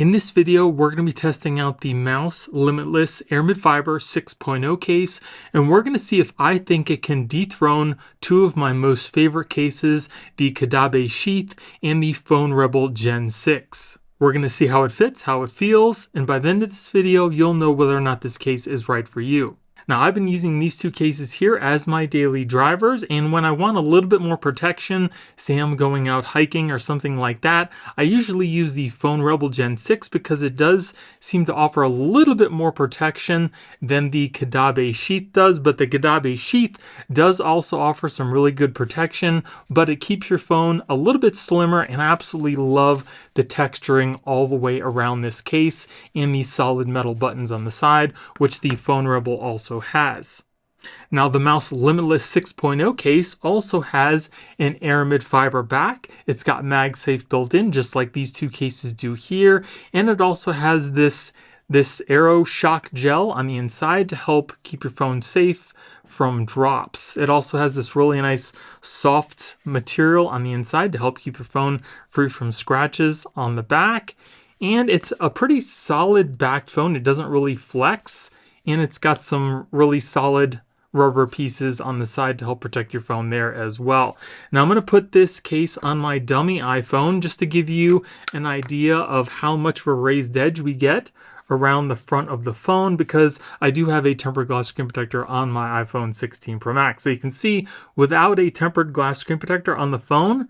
In this video, we're going to be testing out the Mous Limitless Air Mid-Fiber 6.0 case, and we're going to see if I think it can dethrone two of my most favorite cases, the Kadabe Sheath and the Phone Rebel Gen 6. We're going to see how it fits, how it feels, and by the end of this video, you'll know whether or not this case is right for you. Now, I've been using these two cases here as my daily drivers, and when I want a little bit more protection, say I'm going out hiking or something like that, I usually use the Phone Rebel Gen 6 because it does seem to offer a little bit more protection than the Kadabe Sheath does, but the Kadabe Sheath does also offer some really good protection, but it keeps your phone a little bit slimmer, and I absolutely love the texturing all the way around this case and these solid metal buttons on the side, which the Phone Rebel also has. Now, the Mous Limitless 6.0 case also has an Air Mid-Fiber back. It's got MagSafe built in, just like these two cases do here, and it also has this Aero Shock gel on the inside to help keep your phone safe from drops. It also has this really nice soft material on the inside to help keep your phone free from scratches on the back. And it's a pretty solid backed phone. It doesn't really flex, and it's got some really solid rubber pieces on the side to help protect your phone there as well. Now I'm going to put this case on my dummy iPhone just to give you an idea of how much of a raised edge we get around the front of the phone, because I do have a tempered glass screen protector on my iPhone 16 Pro Max. So you can see without a tempered glass screen protector on the phone,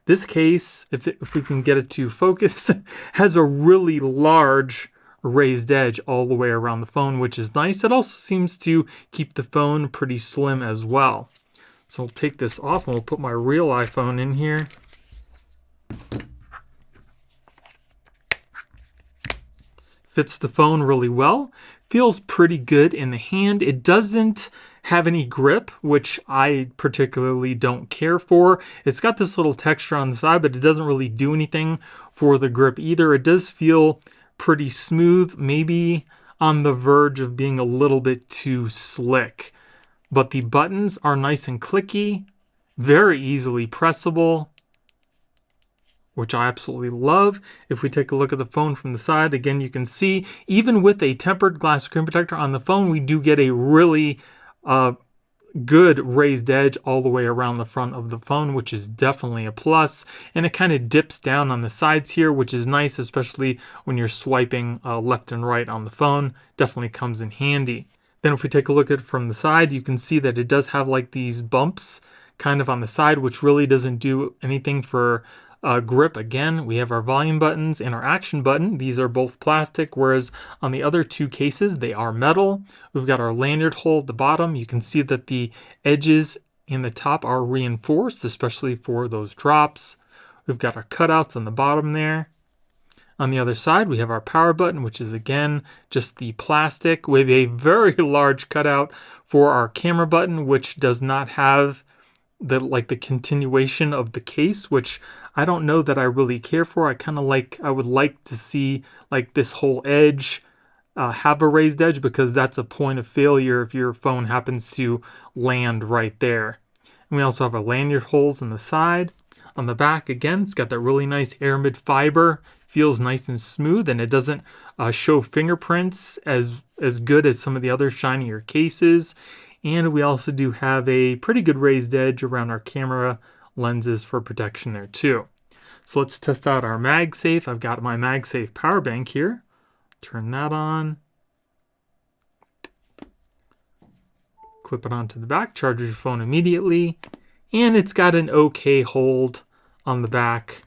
this case, if we can get it to focus, has a really large raised edge all the way around the phone, which is nice. It also seems to keep the phone pretty slim as well. So we'll take this off and we'll put my real iPhone in here. Fits the phone really well. Feels pretty good in the hand. It doesn't have any grip, which I particularly don't care for. It's got this little texture on the side, but it doesn't really do anything for the grip either. It does feel pretty smooth, maybe on the verge of being a little bit too slick. But the buttons are nice and clicky, very easily pressable, which I absolutely love. If we take a look at the phone from the side, again, you can see even with a tempered glass screen protector on the phone, we do get a really good raised edge all the way around the front of the phone, which is definitely a plus. And it kind of dips down on the sides here, which is nice, especially when you're swiping left and right on the phone. Definitely comes in handy. Then if we take a look at it from the side, you can see that it does have like these bumps kind of on the side, which really doesn't do anything for grip. Again, we have our volume buttons and our action button. These are both plastic, whereas on the other two cases, they are metal. We've got our lanyard hole at the bottom. You can see that the edges in the top are reinforced, especially for those drops. We've got our cutouts on the bottom there. On the other side, we have our power button, which is again just the plastic with a very large cutout for our camera button, which does not have the continuation of the case, which I don't know that I really care for. I would like to see like this whole edge have a raised edge, because that's a point of failure if your phone happens to land right there. And we also have our lanyard holes on the side. On the back, again, it's got that really nice Air Mid-Fiber. Feels nice and smooth, and it doesn't show fingerprints as good as some of the other shinier cases. And we also do have a pretty good raised edge around our camera lenses for protection there too. So let's test out our MagSafe. I've got my MagSafe power bank here. Turn that on. Clip it onto the back, charges your phone immediately. And it's got an okay hold on the back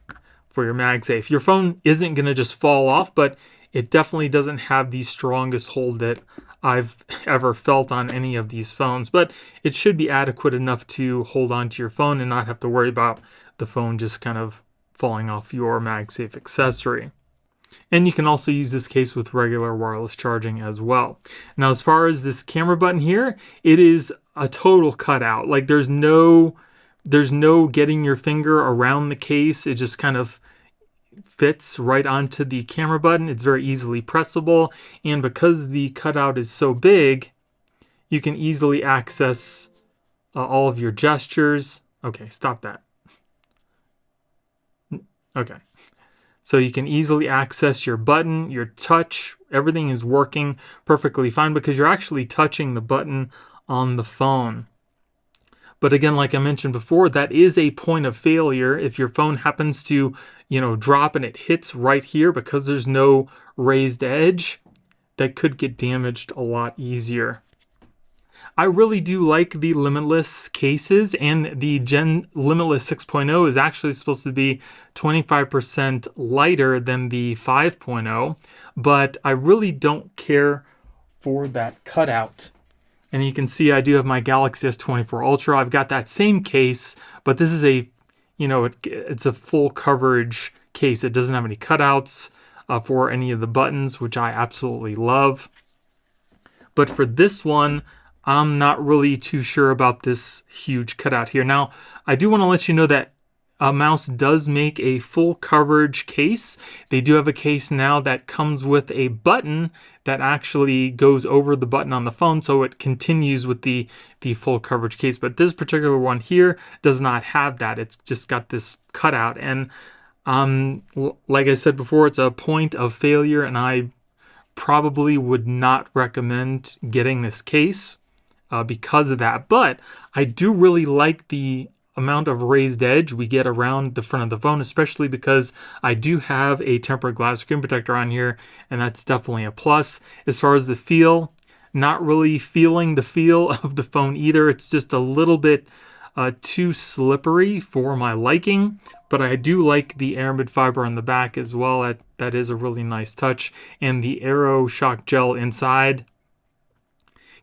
for your MagSafe. Your phone isn't going to just fall off, but it definitely doesn't have the strongest hold that I've ever felt on any of these phones, but it should be adequate enough to hold on to your phone and not have to worry about the phone just kind of falling off your MagSafe accessory. And you can also use this case with regular wireless charging as well. Now, as far as this camera button here, it is a total cutout. Like there's no getting your finger around the case. It just kind of fits right onto the camera button. It's very easily pressable, and because the cutout is so big, you can easily access all of your gestures. Okay, stop that. Okay, So you can easily access your button, your touch, everything is working perfectly fine because you're actually touching the button on the phone. But again, like I mentioned before, that is a point of failure. If your phone happens to, drop and it hits right here because there's no raised edge, that could get damaged a lot easier. I really do like the Limitless cases, and the Limitless 6.0 is actually supposed to be 25% lighter than the 5.0, but I really don't care for that cutout. And you can see I do have my Galaxy S24 Ultra. I've got that same case, but this is it's a full coverage case. It doesn't have any cutouts for any of the buttons, which I absolutely love. But for this one, I'm not really too sure about this huge cutout here. Now, I do want to let you know that Mous does make a full coverage case. They do have a case now that comes with a button that actually goes over the button on the phone, so it continues with the full coverage case. But this particular one here does not have that. It's just got this cutout. And like I said before, it's a point of failure, and I probably would not recommend getting this case because of that. But I do really like the amount of raised edge we get around the front of the phone, especially because I do have a tempered glass screen protector on here, and that's definitely a plus. As far as the feel, not really feeling the feel of the phone either. It's just a little bit too slippery for my liking, but I do like the aramid fiber on the back as well. That is a really nice touch, and the Aero Shock Gel inside.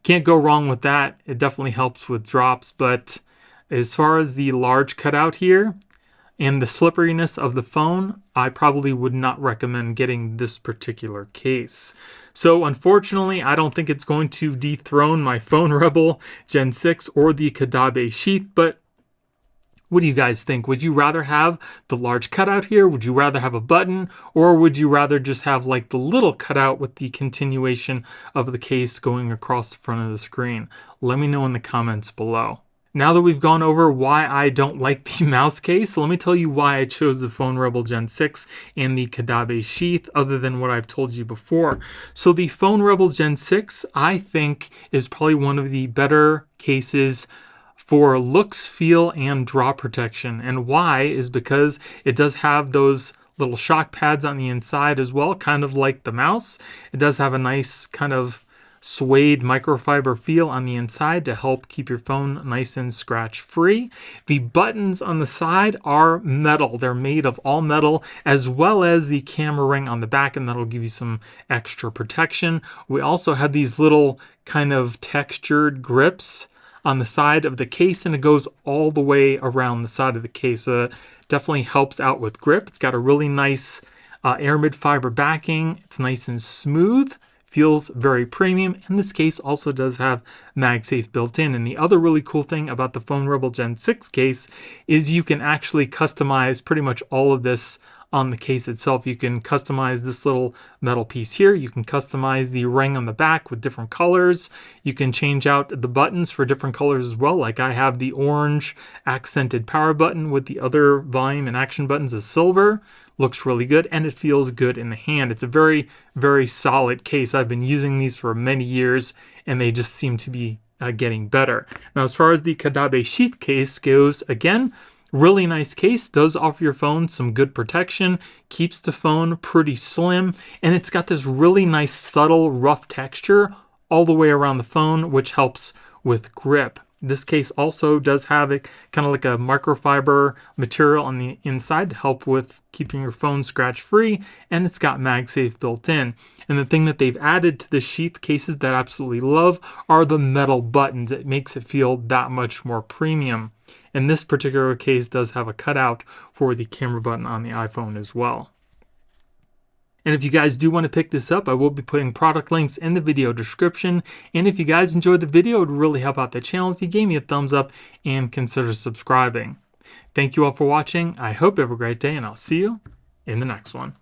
Can't go wrong with that. It definitely helps with drops, but as far as the large cutout here and the slipperiness of the phone, I probably would not recommend getting this particular case. So unfortunately, I don't think it's going to dethrone my Phone Rebel Gen 6 or the Kadabe sheath, but what do you guys think? Would you rather have the large cutout here? Would you rather have a button? Or would you rather just have like the little cutout with the continuation of the case going across the front of the screen? Let me know in the comments below. Now that we've gone over why I don't like the Mous case, let me tell you why I chose the Phone Rebel Gen 6 and the Kadabe sheath, other than what I've told you before. So the Phone Rebel Gen 6, I think, is probably one of the better cases for looks, feel, and drop protection. And why is because it does have those little shock pads on the inside as well, kind of like the Mous. It does have a nice kind of suede microfiber feel on the inside to help keep your phone nice and scratch free. The buttons on the side are metal. They're made of all metal, as well as the camera ring on the back, and that'll give you some extra protection. We also have these little kind of textured grips on the side of the case, and it goes all the way around the side of the case. So it definitely helps out with grip. It's got a really nice aramid fiber backing. It's nice and smooth. Feels very premium, and this case also does have MagSafe built in. And the other really cool thing about the Phone Rebel Gen 6 case is you can actually customize pretty much all of this on the case itself. You can customize this little metal piece here. You can customize the ring on the back with different colors. You can change out the buttons for different colors as well. Like I have the orange accented power button with the other volume and action buttons as silver. Looks really good, and it feels good in the hand. It's a very, very solid case. I've been using these for many years, and they just seem to be getting better. Now, as far as the Kadabe sheath case goes, again, really nice case. Does offer your phone some good protection, keeps the phone pretty slim, and it's got this really nice subtle rough texture all the way around the phone, which helps with grip. This case also does have a kind of like a microfiber material on the inside to help with keeping your phone scratch free, and it's got MagSafe built in. And the thing that they've added to the sheath cases that I absolutely love are the metal buttons. It makes it feel that much more premium. And this particular case does have a cutout for the camera button on the iPhone as well. And if you guys do want to pick this up, I will be putting product links in the video description. And if you guys enjoyed the video, it would really help out the channel if you gave me a thumbs up and consider subscribing. Thank you all for watching. I hope you have a great day, and I'll see you in the next one.